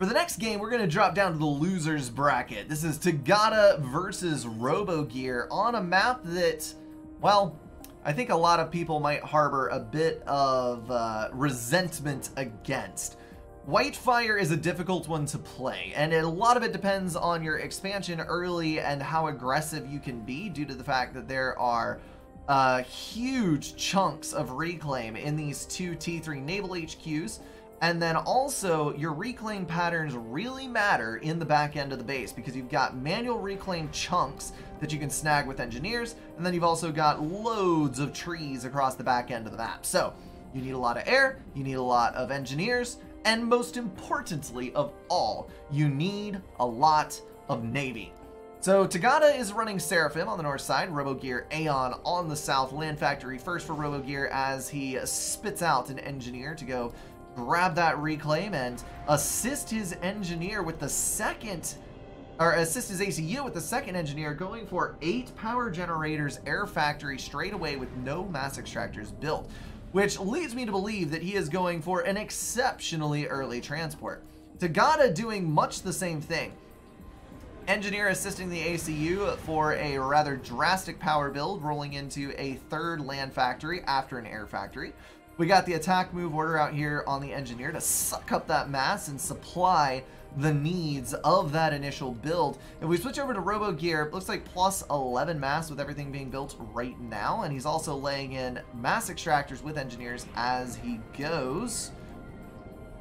For the next game, we're going to drop down to the losers bracket. This is Tagada versus RoboGear on a map that, well, I think a lot of people might harbor a bit of resentment against. Whitefire is a difficult one to play, and a lot of it depends on your expansion early and how aggressive you can be due to the fact that there are huge chunks of reclaim in these two T3 naval HQs. And then also, your reclaim patterns really matter in the back end of the base because you've got manual reclaim chunks that you can snag with engineers, and then you've also got loads of trees across the back end of the map. So, you need a lot of air, you need a lot of engineers, and most importantly of all, you need a lot of navy. So Tagada is running Seraphim on the north side, RoboGear Aeon on the south, Land Factory first for RoboGear as he spits out an engineer to go grab that reclaim and assist his engineer with the second, or assist his ACU with the second engineer, going for 8 power generators, air factory straight away with no mass extractors built, which leads me to believe that he is going for an exceptionally early transport. Tagada doing much the same thing. Engineer assisting the ACU for a rather drastic power build, rolling into a third land factory after an air factory. We got the attack move order out here on the engineer to suck up that mass and supply the needs of that initial build. If we switch over to RoboGear, it looks like plus 11 mass with everything being built right now, and he's also laying in mass extractors with engineers as he goes.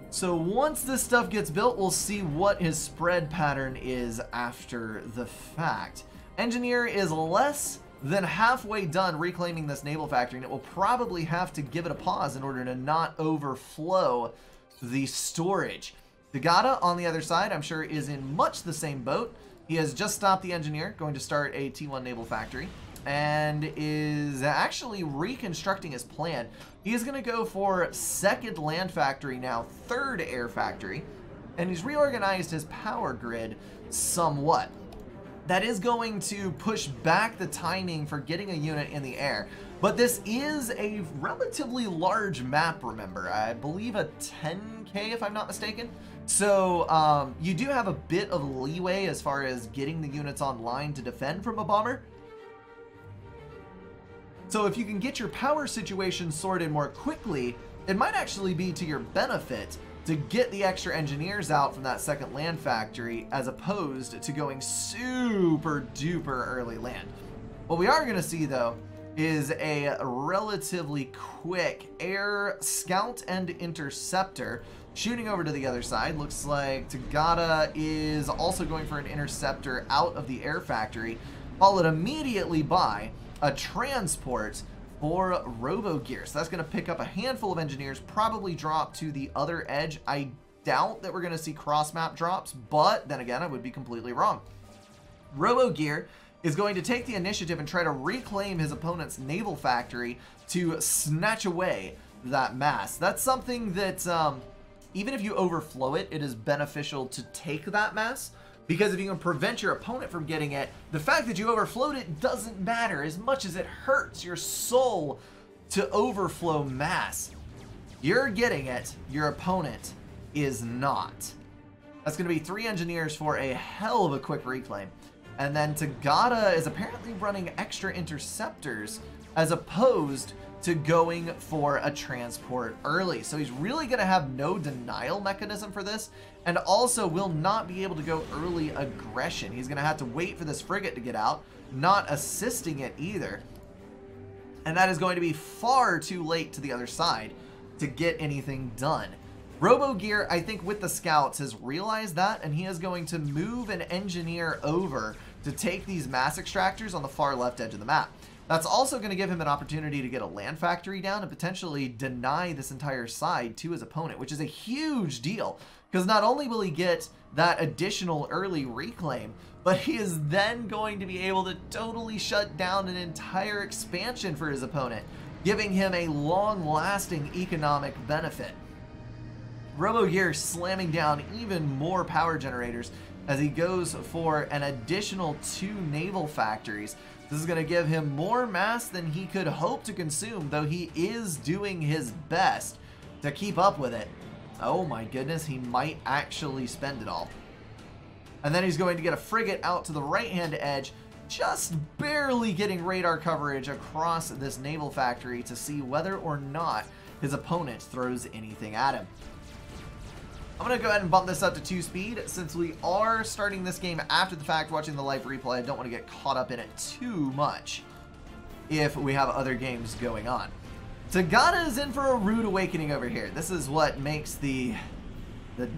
So once this stuff gets built, we'll see what his spread pattern is after the fact. Engineer is less than halfway done reclaiming this naval factory, and it will probably have to give it a pause in order to not overflow the storage. Tagada on the other side, I'm sure, is in much the same boat. He has just stopped the engineer, going to start a T1 naval factory, and is actually reconstructing his plan. He is going to go for second land factory now, third air factory, and he's reorganized his power grid somewhat. That is going to push back the timing for getting a unit in the air. But this is a relatively large map, remember. I believe a 10K if I'm not mistaken. So you do have a bit of leeway as far as getting the units online to defend from a bomber. So if you can get your power situation sorted more quickly, it might actually be to your benefit to get the extra engineers out from that second land factory as opposed to going super duper early land. What we are going to see though is a relatively quick air scout and interceptor shooting over to the other side. Looks like Tagada is also going for an interceptor out of the air factory, followed immediately by a transport for RoboGear. So that's going to pick up a handful of engineers, probably drop to the other edge. I doubt that we're going to see cross-map drops, but then again, I would be completely wrong. RoboGear is going to take the initiative and try to reclaim his opponent's naval factory to snatch away that mass. That's something that, even if you overflow it, it is beneficial to take that mass. Because if you can prevent your opponent from getting it, the fact that you overflowed it doesn't matter as much as it hurts your soul to overflow mass. You're getting it, your opponent is not. That's going to be 3 engineers for a hell of a quick reclaim. And then Tagada is apparently running extra interceptors as opposed to going for a transport early. So he's really going to have no denial mechanism for this, and also will not be able to go early aggression. He's going to have to wait for this frigate to get out, not assisting it either. And that is going to be far too late to the other side to get anything done. RoboGear, I think with the scouts, has realized that, and he is going to move an engineer over to take these mass extractors on the far left edge of the map. That's also going to give him an opportunity to get a land factory down and potentially deny this entire side to his opponent, which is a huge deal. Because not only will he get that additional early reclaim, but he is then going to be able to totally shut down an entire expansion for his opponent, giving him a long-lasting economic benefit. RoboGear slamming down even more power generators as he goes for an additional 2 naval factories. This is going to give him more mass than he could hope to consume, though he is doing his best to keep up with it. Oh my goodness, he might actually spend it all. And then he's going to get a frigate out to the right-hand edge, just barely getting radar coverage across this naval factory to see whether or not his opponent throws anything at him. I'm going to go ahead and bump this up to 2 speed. Since we are starting this game after the fact, watching the live replay, I don't want to get caught up in it too much if we have other games going on. Tagada is in for a rude awakening over here. This is what makes the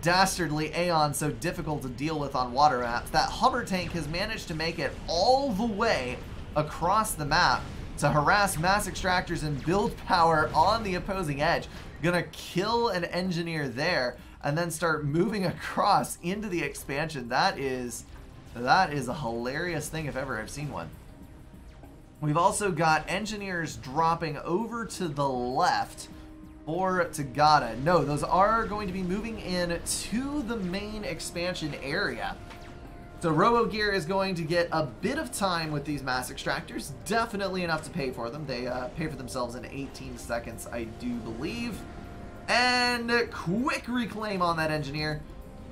dastardly Aeon so difficult to deal with on water maps. That hover tank has managed to make it all the way across the map to harass mass extractors and build power on the opposing edge. Gonna kill an engineer there and then start moving across into the expansion. That is a hilarious thing if ever I've seen one. We've also got engineers dropping over to the left for Tagada. No, those are going to be moving in to the main expansion area. So RoboGear is going to get a bit of time with these mass extractors. Definitely enough to pay for them. They pay for themselves in 18 seconds, I do believe. And quick reclaim on that engineer,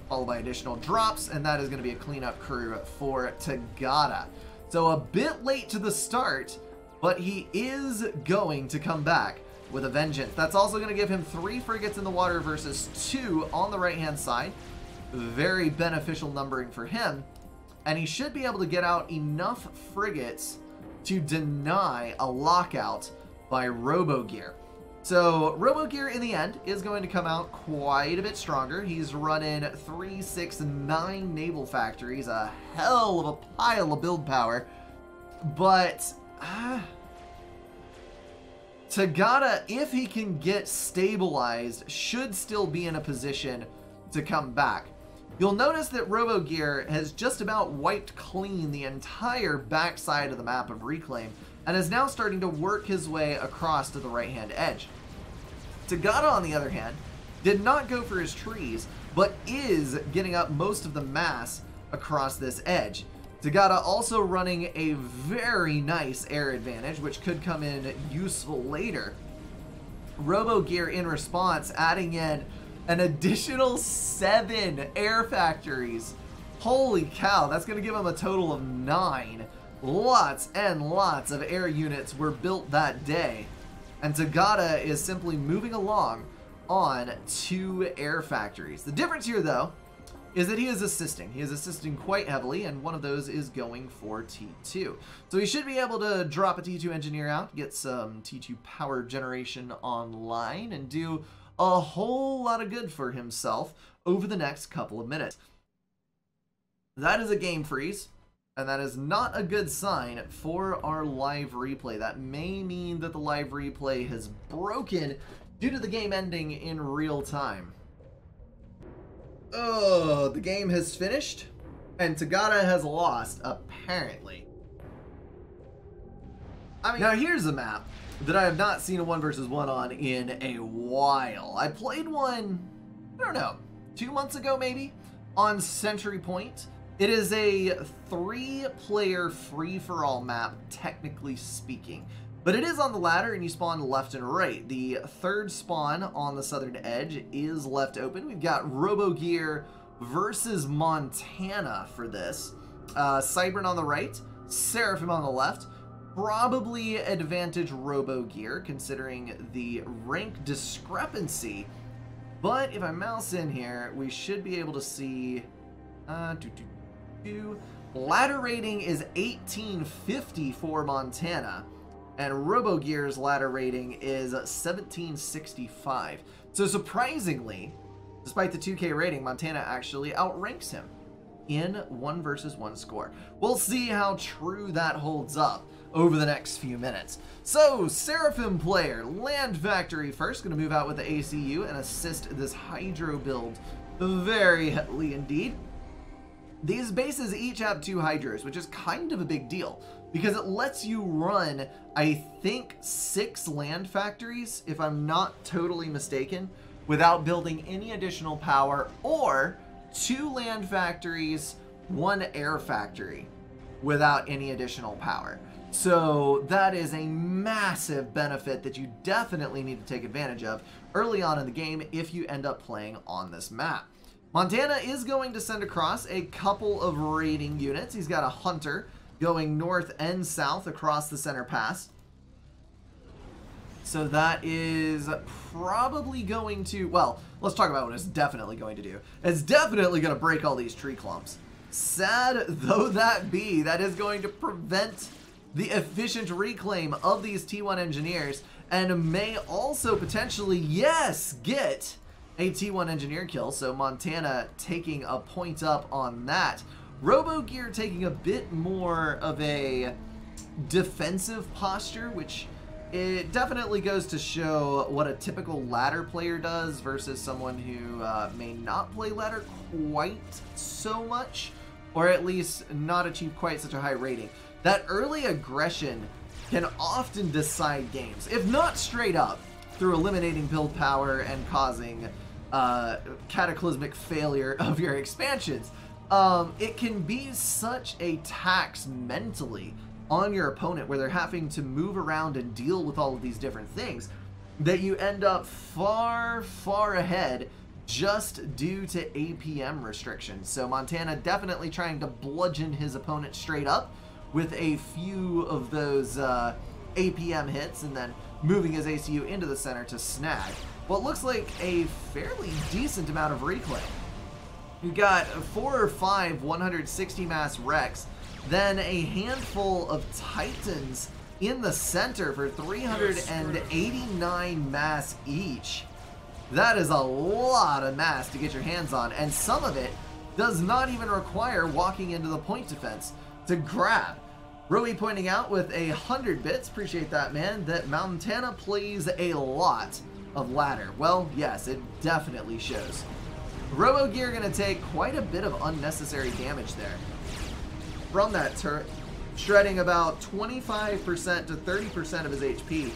followed by additional drops, and that is going to be a cleanup crew for Tagada. So a bit late to the start, but he is going to come back with a vengeance. That's also going to give him 3 frigates in the water versus 2 on the right-hand side. Very beneficial numbering for him. And he should be able to get out enough frigates to deny a lockout by RoboGear. So RoboGear in the end is going to come out quite a bit stronger. He's running 3, 6, 9 naval factories, a hell of a pile of build power. But Tagada, if he can get stabilized, should still be in a position to come back. You'll notice that RoboGear has just about wiped clean the entire backside of the map of Reclaim and is now starting to work his way across to the right-hand edge. Tagada, on the other hand, did not go for his trees, but is getting up most of the mass across this edge. Tagada also running a very nice air advantage, which could come in useful later. RoboGear, in response, adding in an additional 7 air factories. Holy cow, that's going to give him a total of 9. Lots and lots of air units were built that day. And Tagada is simply moving along on 2 air factories. The difference here, though, is that he is assisting. He is assisting quite heavily, and one of those is going for T2. So he should be able to drop a T2 engineer out, get some T2 power generation online, and do a whole lot of good for himself over the next couple of minutes. That is a game freeze, and that is not a good sign for our live replay. That may mean that the live replay has broken due to the game ending in real time. Oh, the game has finished, and Tagada has lost, apparently. I mean, now here's a map that I have not seen a 1 versus 1 on in a while. I played one, I don't know, 2 months ago maybe, on Century Point. It is a 3-player free-for-all map, technically speaking. But it is on the ladder, and you spawn left and right. The 3rd spawn on the southern edge is left open. We've got RoboGear versus Montana for this. Cybern on the right, Seraphim on the left. Probably advantage RoboGear, considering the rank discrepancy. But if I mouse in here, we should be able to see... Ladder rating is 1850 for Montana. And RoboGear's ladder rating is 1765. So surprisingly, despite the 2K rating, Montana actually outranks him in 1 versus 1 score. We'll see how true that holds up over the next few minutes. So, Seraphim player, Land Factory first, going to move out with the ACU and assist this Hydro build very heavily indeed. These bases each have 2 Hydros, which is kind of a big deal, because it lets you run, I think, 6 land factories, if I'm not totally mistaken, without building any additional power, or 2 land factories, 1 air factory. without any additional power. So that is a massive benefit that you definitely need to take advantage of early on in the game if you end up playing on this map. Montana is going to send across a couple of raiding units. He's got a hunter going north and south across the center pass. So that is probably going to, well, let's talk about what it's definitely going to do. It's definitely going to break all these tree clumps. Sad though that be, that is going to prevent the efficient reclaim of these T1 engineers, and may also potentially, yes, get a T1 engineer kill. So Montana taking a point up on that. RoboGear taking a bit more of a defensive posture, which it definitely goes to show what a typical ladder player does versus someone who may not play ladder quite so much, or at least not achieve quite such a high rating. That early aggression can often decide games, if not straight up, through eliminating build power and causing cataclysmic failure of your expansions. It can be such a tax mentally on your opponent where they're having to move around and deal with all of these different things that you end up far, far ahead just due to APM restrictions. So Montana definitely trying to bludgeon his opponent straight up with a few of those APM hits, and then moving his ACU into the center to snag what looks like a fairly decent amount of reclaim. You've got 4 or 5 160 mass Rex, then a handful of Titans in the center for 389 mass each. That is a lot of mass to get your hands on, and some of it does not even require walking into the point defense to grab. Rowie pointing out with 100 bits, appreciate that, man, that Montana plays a lot of ladder. Well, yes, it definitely shows. RoboGear gonna take quite a bit of unnecessary damage there from that turret, shredding about 25% to 30% of his HP.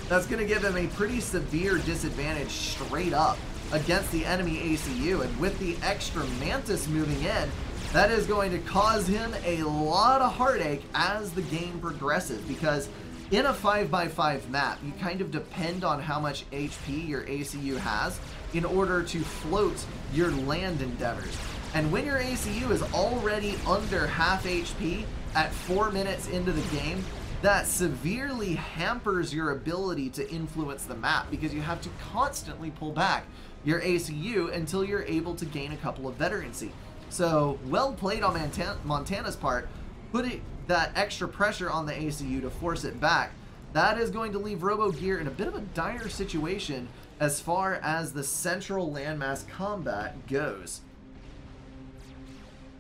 That's gonna give him a pretty severe disadvantage straight up against the enemy ACU, and with the extra Mantis moving in, that is going to cause him a lot of heartache as the game progresses, because in a 5x5 map, you kind of depend on how much HP your ACU has in order to float your land endeavors. And when your ACU is already under half HP at 4 minutes into the game, that severely hampers your ability to influence the map, because you have to constantly pull back your ACU until you're able to gain a couple of veterancy. So, well played on Montana's part, putting that extra pressure on the ACU to force it back. That is going to leave RoboGear in a bit of a dire situation as far as the central landmass combat goes.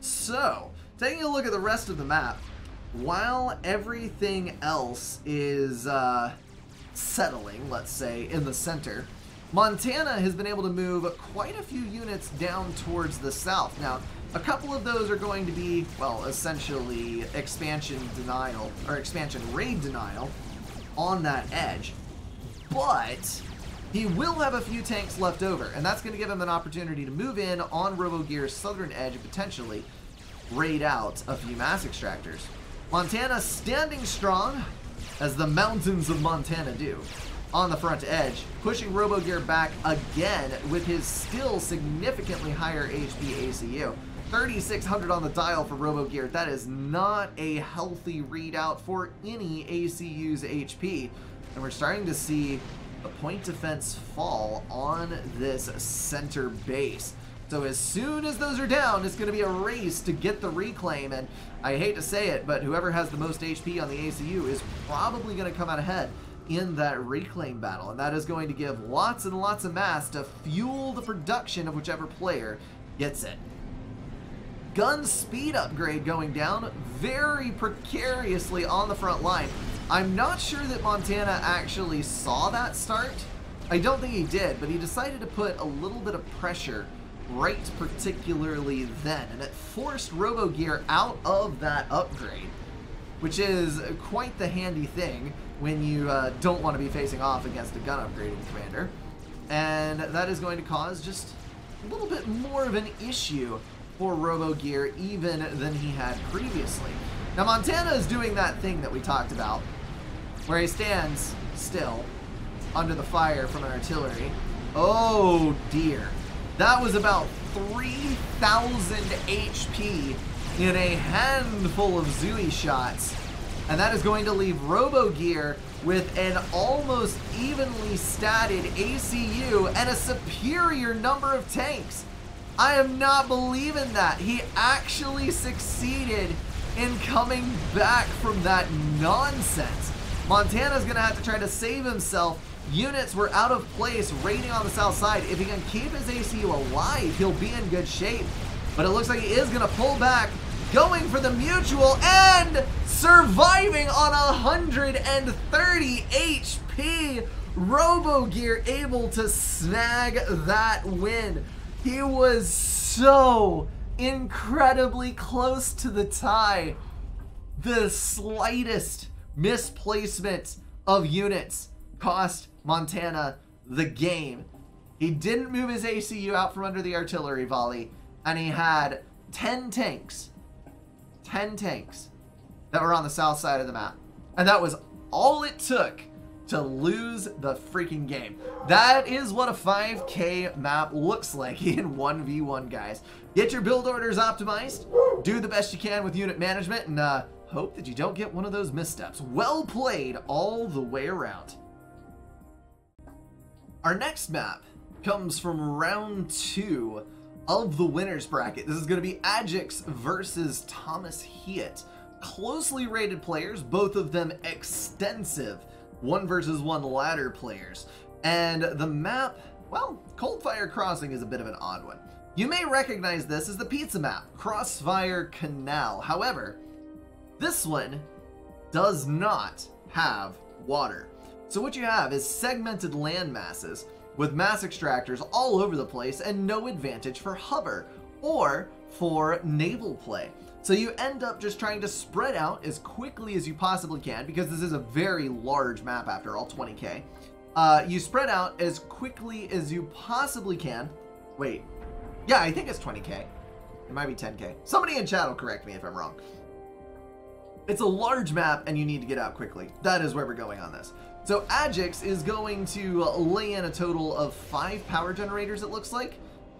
So, taking a look at the rest of the map, while everything else is settling, let's say, in the center, Montana has been able to move quite a few units down towards the south. Now, a couple of those are going to be, well, essentially expansion denial, or expansion raid denial on that edge. But he will have a few tanks left over, and that's going to give him an opportunity to move in on RoboGear's southern edge and potentially raid out a few mass extractors. Montana standing strong, as the mountains of Montana do, on the front edge, pushing RoboGear back again with his still significantly higher HP ACU. 3,600 on the dial for RoboGear. That is not a healthy readout for any ACU's HP. And we're starting to see the point defense fall on this center base. So as soon as those are down, it's going to be a race to get the reclaim. And I hate to say it, but whoever has the most HP on the ACU is probably going to come out ahead in that reclaim battle. And that is going to give lots and lots of mass to fuel the production of whichever player gets it. Gun speed upgrade going down very precariously on the front line. I'm not sure that Montana actually saw that start. I don't think he did, but he decided to put a little bit of pressure right particularly then, and it forced RoboGear out of that upgrade, which is quite the handy thing when you don't want to be facing off against a gun upgrading commander. And that is going to cause just a little bit more of an issue for RoboGear even than he had previously. Now Montana is doing that thing that we talked about, where he stands still under the fire from an artillery. Oh dear. That was about 3,000 HP in a handful of Zooey shots. And that is going to leave RoboGear with an almost evenly statted ACU and a superior number of tanks. I am not believing that. He actually succeeded in coming back from that nonsense. Montana's going to have to try to save himself. Units were out of place raiding on the south side. If he can keep his ACU alive, he'll be in good shape. But it looks like he is going to pull back, going for the mutual and surviving on 130 HP. RoboGear able to snag that win. He was so incredibly close to the tie. The slightest misplacement of units cost Montana the game. He didn't move his ACU out from under the artillery volley, and he had 10 tanks that were on the south side of the map. And that was all it took to lose the freaking game. That is what a 5K map looks like in 1v1, guys. Get your build orders optimized, do the best you can with unit management, and hope that you don't get one of those missteps. Well played all the way around. Our next map comes from round 2 of the winners bracket. This is going to be Ajax versus Thomas Heat. Closely rated players, both of them extensive 1 versus 1 ladder players. And the map, well, Coldfire Crossing is a bit of an odd one. You may recognize this as the pizza map, Crossfire Canal. However, this one does not have water. So what you have is segmented land masses with mass extractors all over the place and no advantage for hover or for naval play. So you end up just trying to spread out as quickly as you possibly can, because this is a very large map after all, 20K. You spread out as quickly as you possibly can. Wait, yeah, I think it's 20K. It might be 10K. Somebody in chat will correct me if I'm wrong. It's a large map and you need to get out quickly. That is where we're going on this. So Ajax is going to lay in a total of 5 power generators, it looks like,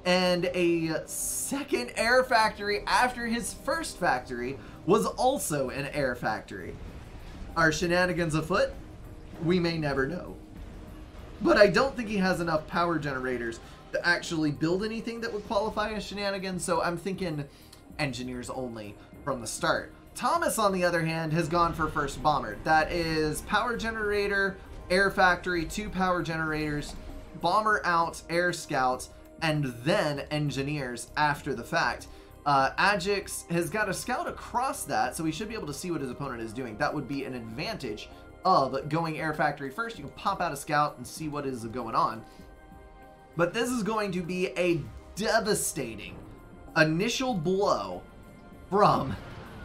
and a second air factory after his first factory was also an air factory. Are shenanigans afoot? We may never know. But I don't think he has enough power generators to actually build anything that would qualify as shenanigans, so I'm thinking engineers only from the start. Thomas, on the other hand, has gone for first bomber. That is power generator, air factory, 2 power generators, bomber out, air scouts, and then engineers after the fact. Ajax has got a scout across that, so he should be able to see what his opponent is doing. That would be an advantage of going air factory first. You can pop out a scout and see what is going on. But this is going to be a devastating initial blow from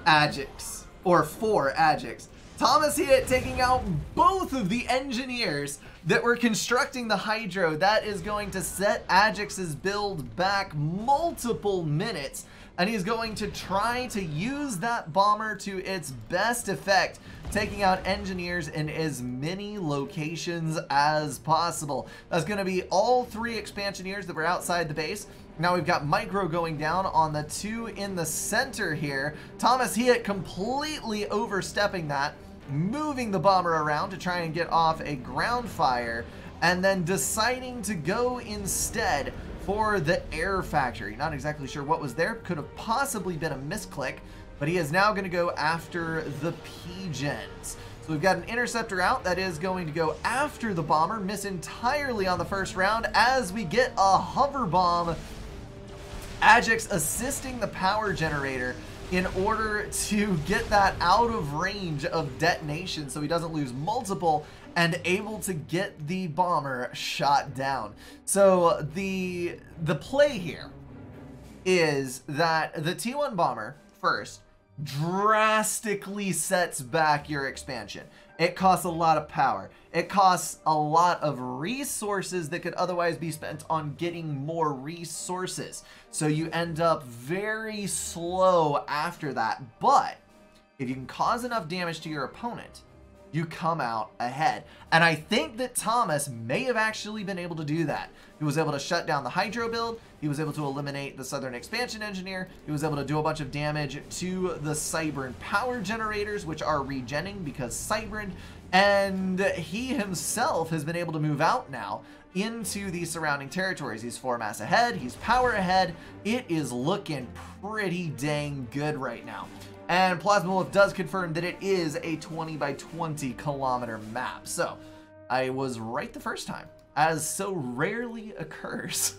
Ajax, or for Ajax. Thomas Heat taking out both of the engineers that were constructing the hydro. That is going to set Ajax's build back multiple minutes, and he's going to try to use that bomber to its best effect, taking out engineers in as many locations as possible. That's going to be all 3 expansioneers that were outside the base. Now we've got Micro going down on the 2 in the center here. Thomas Heat completely overstepping that, moving the bomber around to try and get off a ground fire, and then deciding to go instead for the air factory. Not exactly sure what was there. Could have possibly been a misclick, but he is now going to go after the P-gens. So we've got an interceptor out that is going to go after the bomber, miss entirely on the first round as we get a hover bomb. Ajax assisting the power generator in order to get that out of range of detonation so he doesn't lose multiple, and able to get the bomber shot down. So the play here is that the T1 bomber first drastically sets back your expansion. It costs a lot of power. It costs a lot of resources that could otherwise be spent on getting more resources. So you end up very slow after that. But if you can cause enough damage to your opponent, you come out ahead. And I think that Thomas may have actually been able to do that. He was able to shut down the Hydro build. He was able to eliminate the Southern Expansion Engineer. He was able to do a bunch of damage to the Cybern power generators, which are regenning because Cybern. And he himself has been able to move out now into the surrounding territories. He's 4 mass ahead. He's power ahead. It is looking pretty dang good right now. And Plasma Wolf does confirm that it is a 20 by 20 kilometer map. So I was right the first time, as so rarely occurs.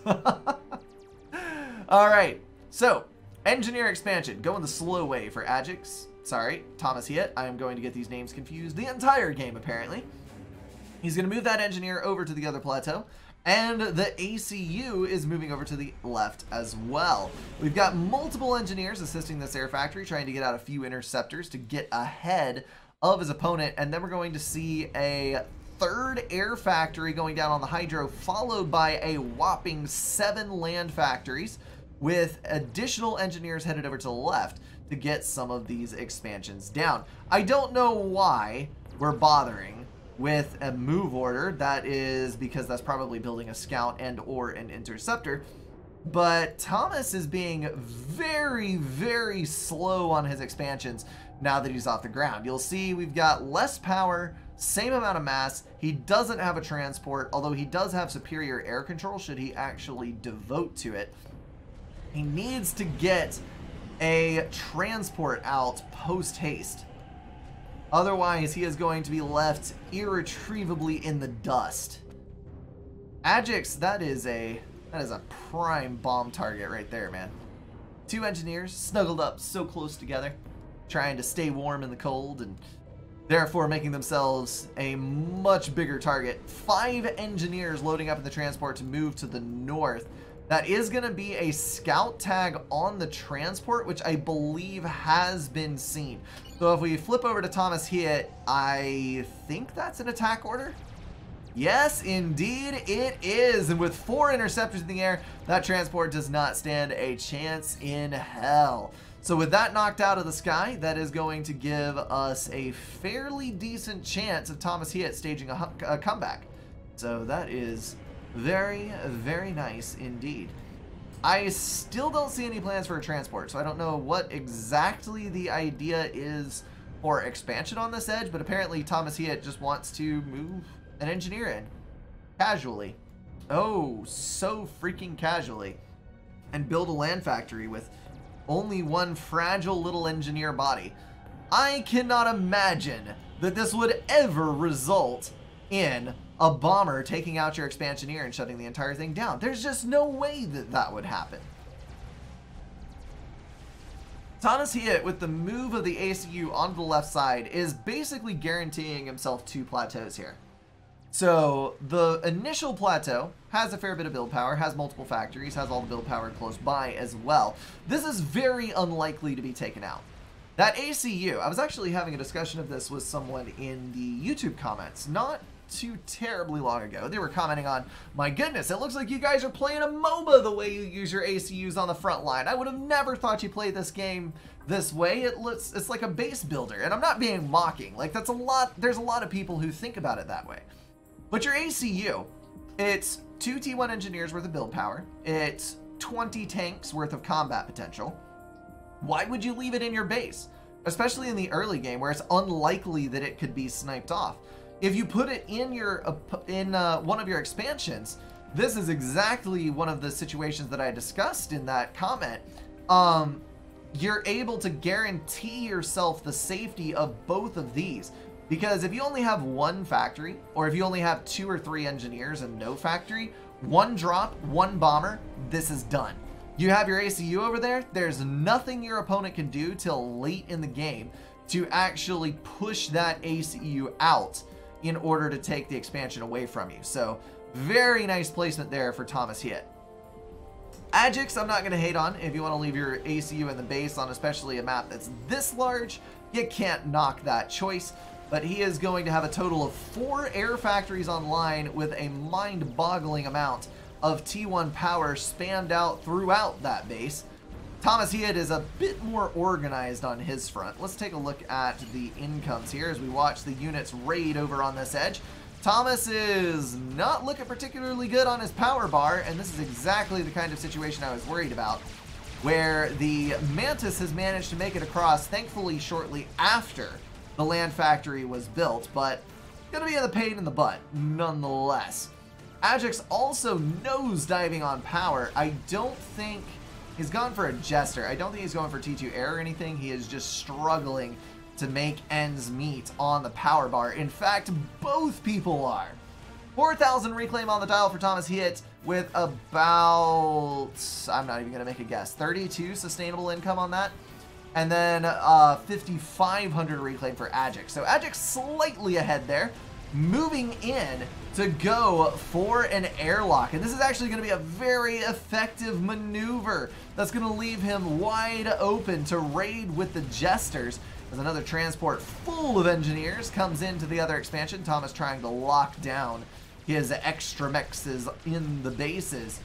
All right, so Engineer Expansion, going the slow way for Ajax. Sorry, Thomas Hiet. I am going to get these names confused the entire game, apparently. He's going to move that engineer over to the other plateau. And the ACU is moving over to the left as well. We've got multiple engineers assisting this air factory, trying to get out a few interceptors to get ahead of his opponent. And then we're going to see a third air factory going down on the Hydro, followed by a whopping 7 land factories with additional engineers headed over to the left to get some of these expansions down. I don't know why we're bothering with a move order. That is because that's probably building a scout and or an interceptor. But Thomas is being very, very slow on his expansions now that he's off the ground. You'll see we've got less power, same amount of mass. He doesn't have a transport, although he does have superior air control should he actually devote to it. He needs to get a transport out post-haste. Otherwise, he is going to be left irretrievably in the dust. Ajax, that is a prime bomb target right there, man. 2 engineers snuggled up so close together, trying to stay warm in the cold and therefore making themselves a much bigger target. 5 engineers loading up in the transport to move to the north. That is going to be a scout tag on the transport, which I believe has been seen. So if we flip over to Thomas Hiet, I think that's an attack order. Yes, indeed it is. And with 4 interceptors in the air, that transport does not stand a chance in hell. So with that knocked out of the sky, that is going to give us a fairly decent chance of Thomas Hiet staging a comeback. So that is very, very nice indeed. I still don't see any plans for a transport, so I don't know what exactly the idea is for expansion on this edge, but apparently Thomas Hiet just wants to move an engineer in casually. Oh, so freaking casually. And build a land factory with only 1 fragile little engineer body. I cannot imagine that this would ever result in a bomber taking out your expansioneer and shutting the entire thing down. There's just no way that that would happen. Thomas Hiet, with the move of the ACU onto the left side, is basically guaranteeing himself 2 plateaus here. So the initial plateau has a fair bit of build power, has multiple factories, has all the build power close by as well. This is very unlikely to be taken out. That ACU, I was actually having a discussion of this with someone in the YouTube comments not too terribly long ago. They were commenting on, my goodness, it looks like you guys are playing a MOBA the way you use your ACUs on the front line. I would have never thought you played this game this way. It's like a base builder, and I'm not being mocking. Like, there's a lot of people who think about it that way. But your ACU, it's 2 T1 engineers worth of build power. It's 20 tanks worth of combat potential. Why would you leave it in your base? Especially in the early game where it's unlikely that it could be sniped off. If you put it in one of your expansions, this is exactly one of the situations that I discussed in that comment. You're able to guarantee yourself the safety of both of these. Because if you only have 1 factory, or if you only have 2 or 3 engineers and no factory, 1 drop, 1 bomber, this is done. You have your ACU over there, there's nothing your opponent can do till late in the game to actually push that ACU out in order to take the expansion away from you. So very nice placement there for Thomas Hiet. Ajax, I'm not going to hate on. If you want to leave your ACU in the base on especially a map that's this large, you can't knock that choice. But he is going to have a total of 4 air factories online with a mind-boggling amount of T1 power spanned out throughout that base. Thomas Head is a bit more organized on his front. Let's take a look at the incomes here as we watch the units raid over on this edge. Thomas is not looking particularly good on his power bar, and this is exactly the kind of situation I was worried about, where the Mantis has managed to make it across, thankfully shortly after the land factory was built, but gonna be a pain in the butt nonetheless. Ajax also nosediving on power. I don't think he's gone for a Jester. I don't think he's going for T2 air or anything. He is just struggling to make ends meet on the power bar. In fact, both people are. 4,000 reclaim on the dial for Thomas Head with about, I'm not even going to make a guess, 32 sustainable income on that. And then 5,500 reclaim for Ajax. So Ajax slightly ahead there, moving in to go for an airlock. And this is actually going to be a very effective maneuver that's going to leave him wide open to raid with the Jesters. As another transport full of engineers comes into the other expansion, Thomas trying to lock down his extra mexes in the bases.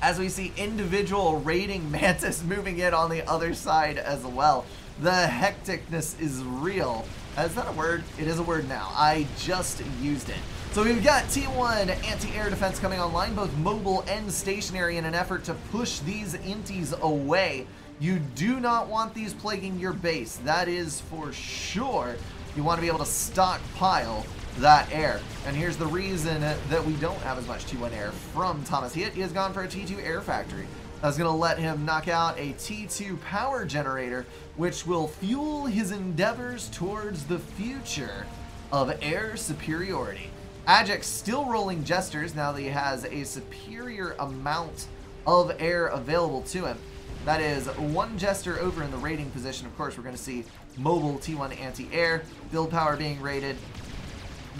As we see individual raiding Mantis moving in on the other side as well. The hecticness is real. Is that a word? It is a word now. I just used it. So we've got T1 anti-air defense coming online, both mobile and stationary, in an effort to push these inties away. You do not want these plaguing your base. That is for sure. You want to be able to stockpile that air. And here's the reason that we don't have as much T1 air from Thomas. He has gone for a T2 air factory. That's going to let him knock out a T2 power generator, which will fuel his endeavors towards the future of air superiority. Ajax still rolling Jesters now that he has a superior amount of air available to him. That is 1 Jester over in the raiding position. Of course, we're going to see mobile T1 anti-air, build power being raided.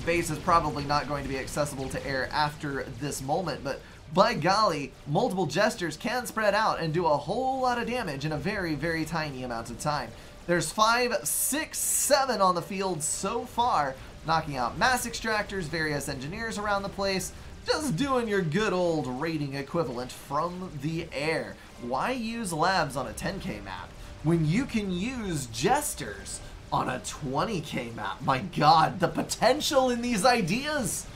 Base is probably not going to be accessible to air after this moment, but by golly, multiple Jesters can spread out and do a whole lot of damage in a very, very tiny amount of time. There's 5, 6, 7 on the field so far, knocking out mass extractors, various engineers around the place, just doing your good old raiding equivalent from the air. Why use labs on a 10K map when you can use Jesters on a 20K map? My god, the potential in these ideas!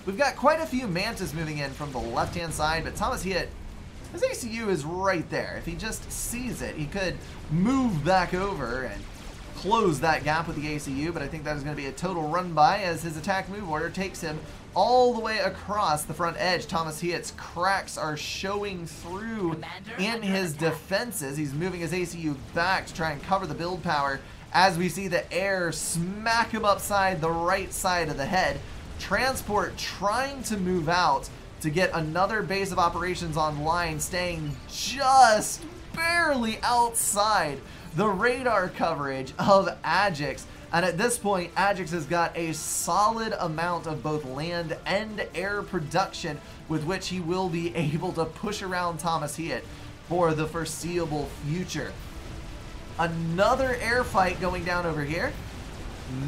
We've got quite a few Mantis moving in from the left-hand side, but Thomas Head, his ACU is right there. If he just sees it, he could move back over and close that gap with the ACU, but I think that is going to be a total run-by as his attack move order takes him all the way across the front edge. Thomas Head's cracks are showing through in his defenses. He's moving his ACU back to try and cover the build power as we see the air smack him upside the right side of the head. Transport trying to move out to get another base of operations online, staying just barely outside the radar coverage of Ajax. And at this point, Ajax has got a solid amount of both land and air production with which he will be able to push around Thomas Head for the foreseeable future. Another air fight going down over here.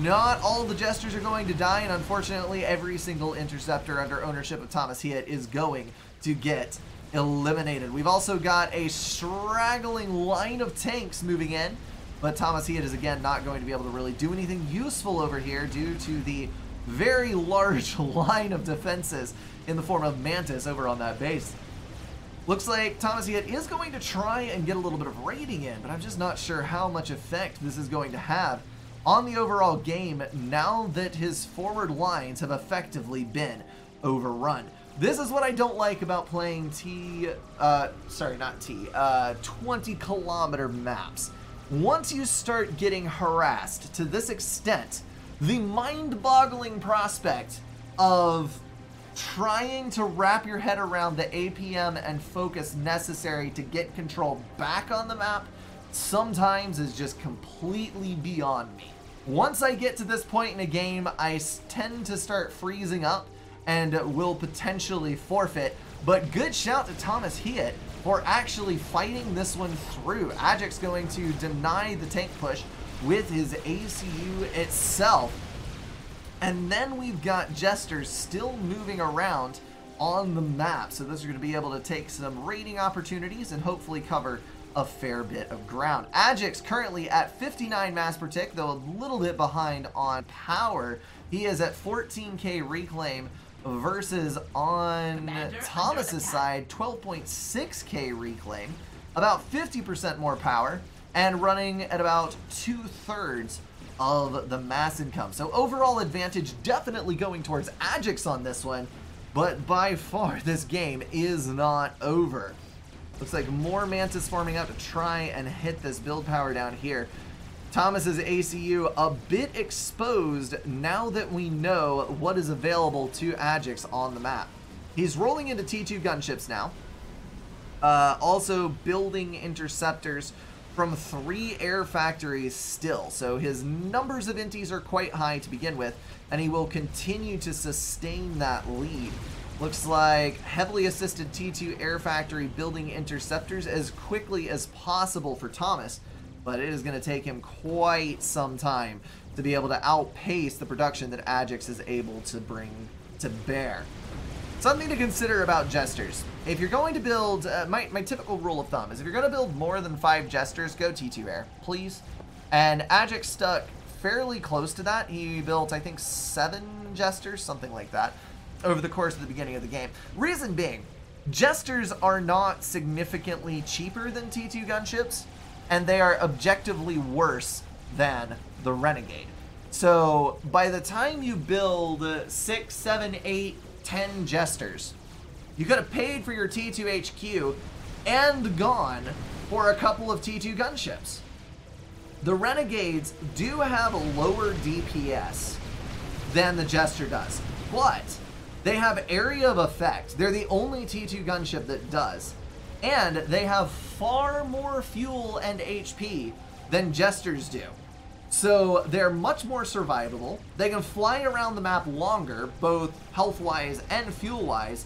Not all the Jesters are going to die, and unfortunately every single interceptor under ownership of Thomas Head is going to get eliminated. We've also got a straggling line of tanks moving in, but Thomas Head is again not going to be able to really do anything useful over here due to the very large line of defenses in the form of Mantis over on that base. Looks like Thomas Head is going to try and get a little bit of raiding in, but I'm just not sure how much effect this is going to have on the overall game now that his forward lines have effectively been overrun. This is what I don't like about playing 20-kilometer maps. Once you start getting harassed to this extent, the mind-boggling prospect of trying to wrap your head around the APM and focus necessary to get control back on the map sometimes is just completely beyond me. Once I get to this point in a game, I tend to start freezing up and will potentially forfeit But good shout to Thomas Hiet for actually fighting this one through. Ajax going to deny the tank push with his ACU itself. And then we've got Jesters still moving around on the map. So those are going to be able to take some raiding opportunities and hopefully cover a fair bit of ground. Ajax currently at 59 mass per tick, though a little bit behind on power. He is at 14k reclaim versus on Thomas's side 12.6k reclaim, about 50% more power, and running at about 2/3 of the mass income. So overall advantage definitely going towards Ajax on this one, but by far this game is not over. Looks like more Mantis forming up to try and hit this build power down here. Thomas's ACU a bit exposed now that we know what is available to Ajax on the map. He's rolling into T2 gunships now. Also building interceptors from 3 air factories still. So his numbers of inties are quite high to begin with, and he will continue to sustain that lead. Looks like heavily assisted T2 air factory building interceptors as quickly as possible for Thomas, but it is going to take him quite some time to be able to outpace the production that Ajax is able to bring to bear. Something to consider about Jesters. If you're going to build, my typical rule of thumb is if you're going to build more than 5 Jesters, go T2 air, please. And Ajax stuck fairly close to that. He built, I think, 7 Jesters, something like that, over the course of the beginning of the game. Reason being, Jesters are not significantly cheaper than T2 gunships, and they are objectively worse than the Renegade. So by the time you build 6, 7, 8, 10 Jesters, you could have paid for your T2 HQ and gone for a couple of T2 gunships. The Renegades do have a lower DPS than the Jester does, but they have area of effect. They're the only T2 gunship that does. And they have far more fuel and HP than Jesters do. So they're much more survivable. They can fly around the map longer, both health-wise and fuel-wise.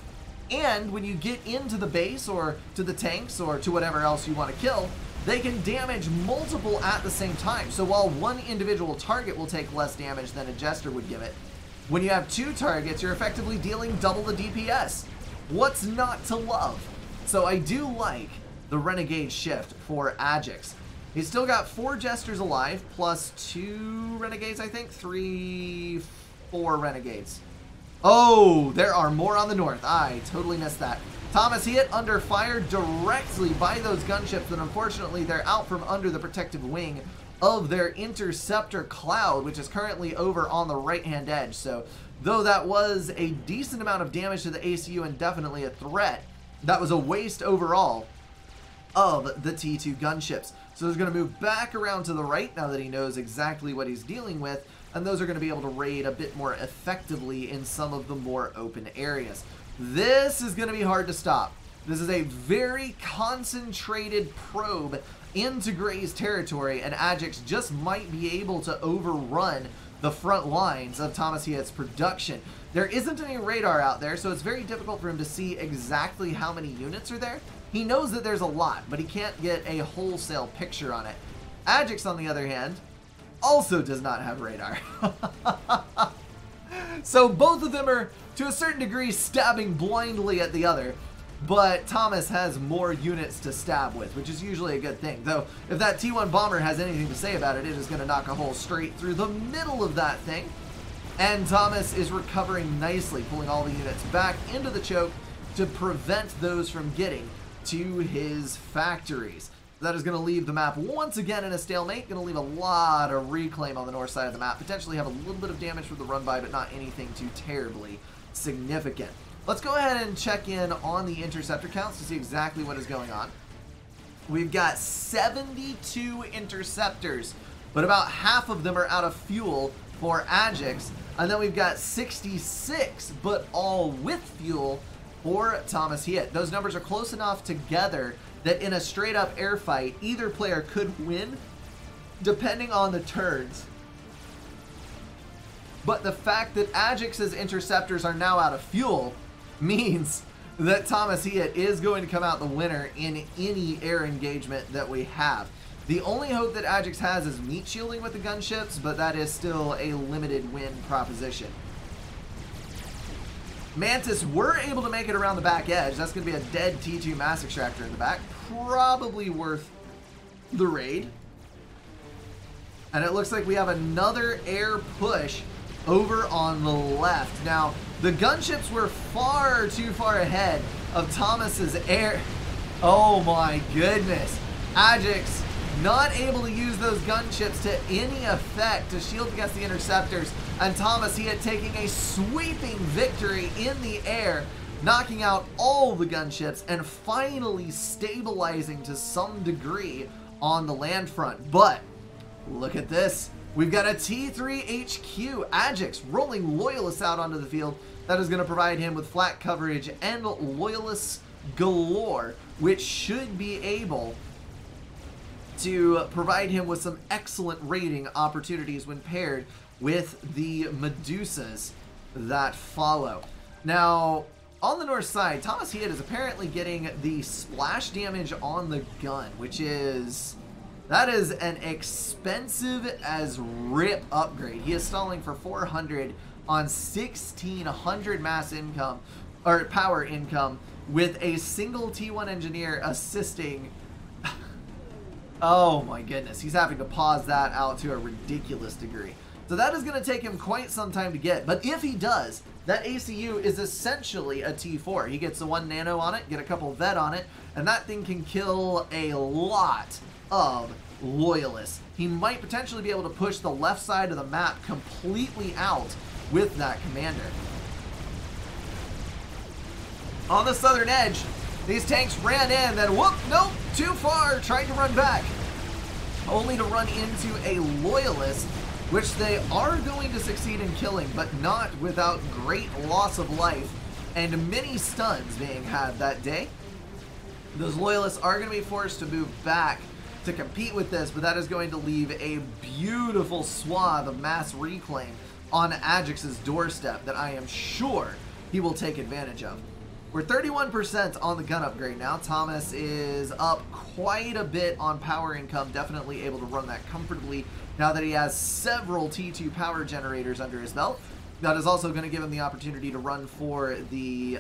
And when you get into the base or to the tanks or to whatever else you want to kill, they can damage multiple at the same time. So while one individual target will take less damage than a Jester would give it, when you have 2 targets, you're effectively dealing double the DPS. What's not to love? So I do like the Renegade shift for Ajax. He's still got 4 Jesters alive, plus 2 Renegades, I think? 3, 4 Renegades. Oh, there are more on the north. I totally missed that. Thomas Hiet under fire directly by those gunships, and unfortunately they're out from under the protective wing of their interceptor cloud, which is currently over on the right-hand edge. So though that was a decent amount of damage to the ACU and definitely a threat, that was a waste overall of the T2 gunships. So he's going to move back around to the right now that he knows exactly what he's dealing with, and those are going to be able to raid a bit more effectively in some of the more open areas. This is going to be hard to stop. This is a very concentrated probe into Gray's territory, and Ajax just might be able to overrun the front lines of Thomas Hiet's production. There isn't any radar out there, so it's very difficult for him to see exactly how many units are there. He knows that there's a lot, but he can't get a wholesale picture on it. Ajax, on the other hand, also does not have radar. So both of them are, to a certain degree, stabbing blindly at the other, but Thomas has more units to stab with, which is usually a good thing. Though, if that T1 bomber has anything to say about it, it is going to knock a hole straight through the middle of that thing. And Thomas is recovering nicely, pulling all the units back into the choke to prevent those from getting to his factories. That is going to leave the map once again in a stalemate. Going to leave a lot of reclaim on the north side of the map. Potentially have a little bit of damage from the run by, but not anything too terribly significant. Let's go ahead and check in on the interceptor counts to see exactly what is going on. We've got 72 interceptors, but about half of them are out of fuel for Ajax. And then we've got 66, but all with fuel for Thomas Hiet. Those numbers are close enough together that in a straight up air fight, either player could win depending on the turns. But the fact that Ajax's interceptors are now out of fuel means that Thomas Heat is going to come out the winner in any air engagement that we have. The only hope that Ajax has is meat shielding with the gunships, but that is still a limited win proposition. Mantis were able to make it around the back edge. That's going to be a dead T2 mass extractor in the back. Probably worth the raid. And it looks like we have another air push over on the left. Now, the gunships were far too far ahead of Thomas's air. Oh my goodness. Ajax not able to use those gunships to any effect to shield against the interceptors. And Thomas, he had taking a sweeping victory in the air, knocking out all the gunships and finally stabilizing to some degree on the land front. But look at this. We've got a T3 HQ. Ajax rolling Loyalists out onto the field. That is going to provide him with flat coverage and Loyalists galore, which should be able to provide him with some excellent raiding opportunities when paired with the Medusas that follow. Now, on the north side, Thomas Heat is apparently getting the splash damage on the gun, which is... that is an expensive as rip upgrade. He is stalling for 400 on 1600 mass income, or power income, with a single T1 engineer assisting. Oh my goodness, he's having to pause that out to a ridiculous degree. So that is going to take him quite some time to get, but if he does, that ACU is essentially a T4. He gets the 1 nano on it, get a couple vet on it, and that thing can kill a lot of Loyalists. He might potentially be able to push the left side of the map completely out with that commander. On the southern edge, these tanks ran in, then whoop, nope, too far, tried to run back. Only to run into a Loyalist, which they are going to succeed in killing, but not without great loss of life and many stuns being had that day. Those Loyalists are going to be forced to move back to compete with this, but that is going to leave a beautiful swath of mass reclaim on Ajax's doorstep that I am sure he will take advantage of. We're 31% on the gun upgrade now. Thomas is up quite a bit on power income, definitely able to run that comfortably now that he has several T2 power generators under his belt. That is also going to give him the opportunity to run for the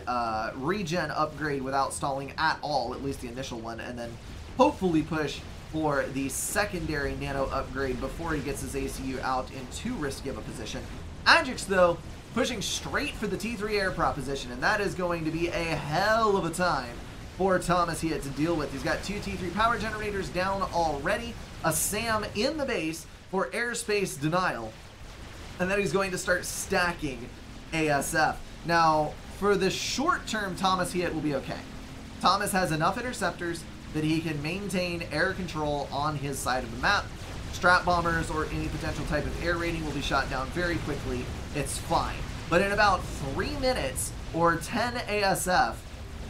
regen upgrade without stalling at all, at least the initial one, and then hopefully push for the secondary nano upgrade before he gets his ACU out in too risky of a position. Ajax, though, pushing straight for the T3 air proposition, and that is going to be a hell of a time for Thomas Heat to deal with. He's got 2 T3 power generators down already, a SAM in the base for airspace denial, and then he's going to start stacking ASF. Now, for the short term, Thomas Heat will be okay. Thomas has enough interceptors that he can maintain air control on his side of the map. Strat bombers or any potential type of air raiding will be shot down very quickly. It's fine. But in about 3 minutes or 10 ASF,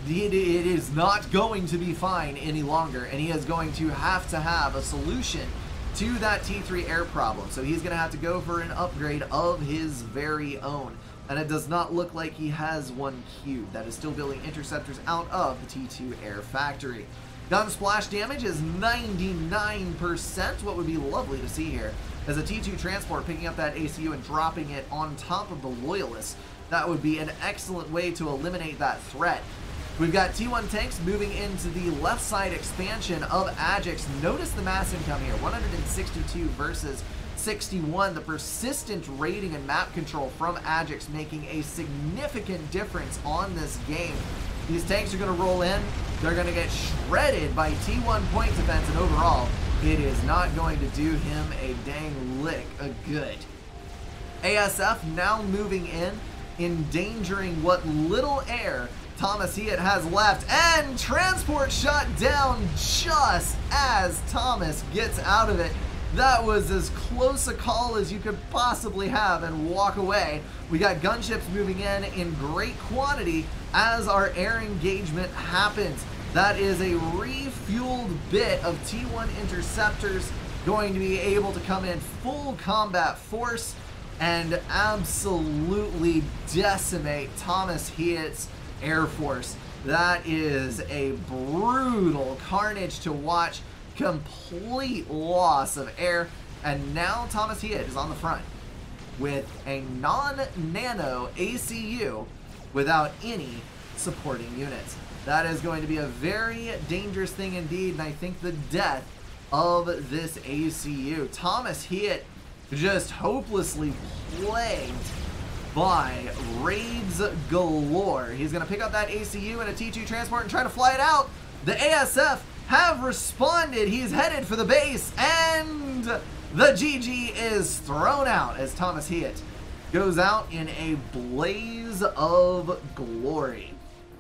it is not going to be fine any longer, and he is going to have a solution to that T3 air problem. So he's going to have to go for an upgrade of his very own. And it does not look like he has one queued. That is still building interceptors out of the T2 air factory. Gun splash damage is 99%. What would be lovely to see here is a T2 transport picking up that ACU and dropping it on top of the Loyalists. That would be an excellent way to eliminate that threat. We've got T1 tanks moving into the left side expansion of Ajax. Notice the mass income here, 162 versus 61. The persistent raiding and map control from Ajax making a significant difference on this game. These tanks are going to roll in. They're going to get shredded by T1 point defense, and overall, it is not going to do him a dang lick of good. ASF now moving in, endangering what little air Thomas Heat has left, and transport shot down just as Thomas gets out of it. That was as close a call as you could possibly have and walk away. We got gunships moving in great quantity as our air engagement happens. That is a refueled bit of T1 interceptors going to be able to come in full combat force and absolutely decimate Thomas Heat's Air Force. That is a brutal carnage to watch. Complete loss of air. And now Thomas Hewitt is on the front with a non-nano ACU without any supporting units. That is going to be a very dangerous thing indeed, and I think the death of this ACU. Thomas Hewitt just hopelessly plagued by raids galore. He's going to pick up that ACU in a T2 transport and try to fly it out. The ASF have responded. He's headed for the base, and the GG is thrown out as Thomas Hewitt goes out in a blaze of glory.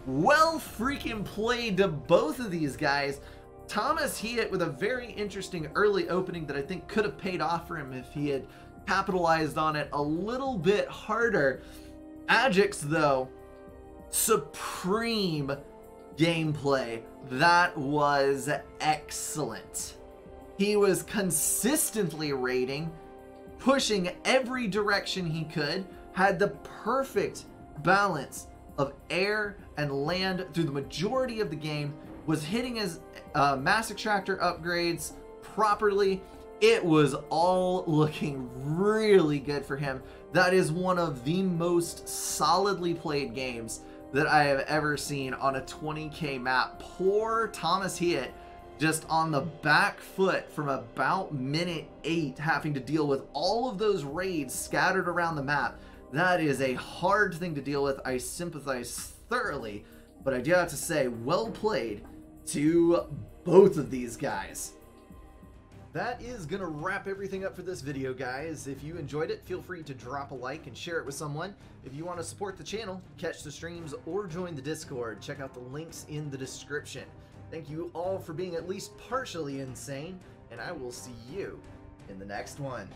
Well freaking played to both of these guys. Thomas Hewitt with a very interesting early opening that I think could have paid off for him if he had capitalized on it a little bit harder. Ajax, though, supreme gameplay. That was excellent. He was consistently raiding, pushing every direction he could, had the perfect balance of air and land through the majority of the game, was hitting his mass extractor upgrades properly. It was all looking really good for him. That is one of the most solidly played games that I have ever seen on a 20k map. Poor Thomas Hewitt just on the back foot from about minute 8, having to deal with all of those raids scattered around the map. That is a hard thing to deal with. I sympathize thoroughly, but I do have to say, well played to both of these guys. That is going to wrap everything up for this video, guys. If you enjoyed it, feel free to drop a like and share it with someone. If you want to support the channel, catch the streams, or join the Discord, check out the links in the description. Thank you all for being at least partially insane, and I will see you in the next one.